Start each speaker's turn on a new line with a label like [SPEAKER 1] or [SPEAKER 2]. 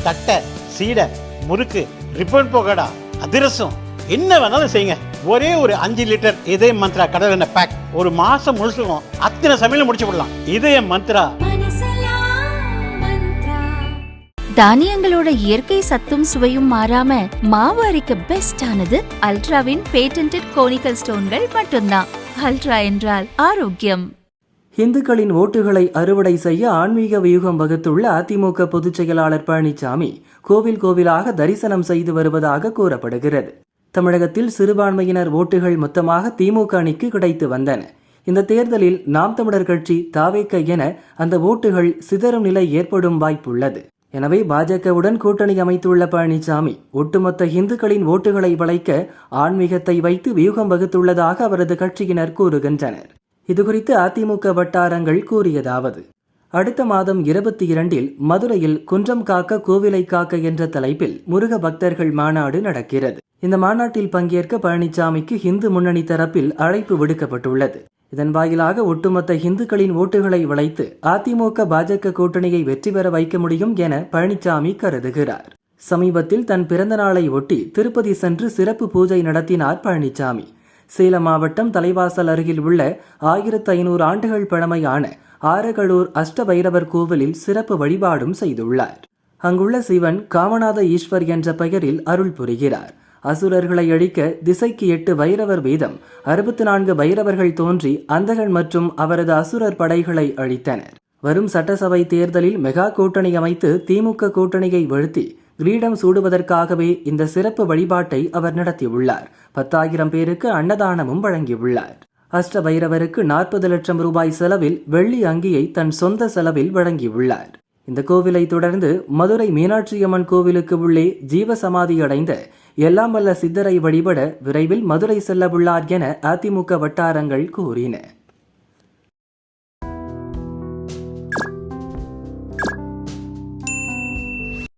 [SPEAKER 1] தட்டை, சீடை, முறுக்கு, ரிப்பன் பக்கோடா, அதிரசம், என்ன வேணாலும் செய்யுங்க. ஒரே ஒரு 5 லிட்டர் இதய மந்த்ரா கடல் எண்ணெய் பேக் ஒரு மாசம் முழுசுக்கும் அத்தனை சமையல முடிச்சு விடலாம். இதய மந்த்ரா.
[SPEAKER 2] தானியங்களோட இயற்கை சத்தும் சுவையும் மாறாம மாவு அரைக்க பெஸ்ட் ஆனது அல்ட்ராவின் பேட்டன்ட் கோனிக்கல் ஸ்டோன்கள் மட்டும்தான். அல்ட்ரா என்றால் ஆரோக்கியம்.
[SPEAKER 3] இந்துக்களின் ஓட்டுகளை அறுவடை செய்ய ஆன்மீக வியூகம் வகுத்துள்ள அதிமுக பொதுச் செயலாளர் பழனிசாமி கோவில் கோவிலாக தரிசனம் செய்து வருவதாக கூறப்படுகிறது. தமிழகத்தில் சிறுபான்மையினர் ஓட்டுகள் மொத்தமாக திமுக அணிக்கு கிடைத்து வந்தன. இந்த தேர்தலில் நாம் தமிழர் கட்சி, தாவேக என அந்த ஓட்டுகள் சிதறும் நிலை ஏற்படும் வாய்ப்புள்ளது. எனவே பாஜகவுடன் கூட்டணி அமைத்துள்ள பழனிசாமி ஒட்டுமொத்த இந்துக்களின் ஓட்டுகளை வளைக்க ஆன்மீகத்தை வைத்து வியூகம் வகுத்துள்ளதாக அவரது கட்சியினர் கூறுகின்றனர். இதுகுறித்து அதிமுக வட்டாரங்கள் கூறியதாவது: அடுத்த மாதம் 22 மதுரையில் குன்றம் காக்க கோவிலை காக்க என்ற தலைப்பில் முருக பக்தர்கள் மாநாடு நடக்கிறது. இந்த மாநாட்டில் பங்கேற்க பழனிசாமிக்கு இந்து முன்னணி தரப்பில் அழைப்பு விடுக்கப்பட்டுள்ளது. இதன் வாயிலாக ஒட்டுமொத்த இந்துக்களின் ஓட்டுகளை வளைத்து அதிமுக பாஜக கூட்டணியை வெற்றி பெற வைக்க முடியும் என பழனிசாமி கருதுகிறார். சமீபத்தில் தன் பிறந்த நாளை ஒட்டி திருப்பதி சென்று சிறப்பு பூஜை நடத்தினார் பழனிசாமி. சேலம் மாவட்டம் தலைவாசல் அருகில் உள்ள 1500 ஆண்டுகள் பழமையான ஆரகளூர் அஷ்டபைரவர் கோவிலில் சிறப்பு வழிபாடும் செய்துள்ளார். அங்குள்ள சிவன் காமநாத ஈஸ்வர் என்ற பெயரில் அருள் புரிகிறார். அசுரர்களை அழிக்க திசைக்கு 8 பைரவர் வீதம் 64 பைரவர்கள் தோன்றி அந்தகன் மற்றும் அவரது அசுரர் படைகளை அழித்தனர். வரும் சட்டசபை தேர்தலில் மெகா கூட்டணி அமைத்து திமுக கூட்டணியை வீழ்த்தி கிரீடம் சூடுவதற்காகவே இந்த சிறப்பு வழிபாட்டை அவர் நடத்தியுள்ளார். 10,000 பேருக்கு அன்னதானமும் வழங்கியுள்ளார். அஷ்டபைரவருக்கு 40 லட்சம் ரூபாய் செலவில் வெள்ளி அங்கியை தன் சொந்த செலவில் வழங்கியுள்ளார். இந்த கோவிலை தொடர்ந்து மதுரை மீனாட்சியம்மன் கோவிலுக்கு உள்ளே ஜீவசமாதி அடைந்த எல்லாம் வல்ல சித்தரை வழிபட விரைவில் மதுரை செல்ல உள்ளார் என அதிமுக வட்டாரங்கள் கூறின.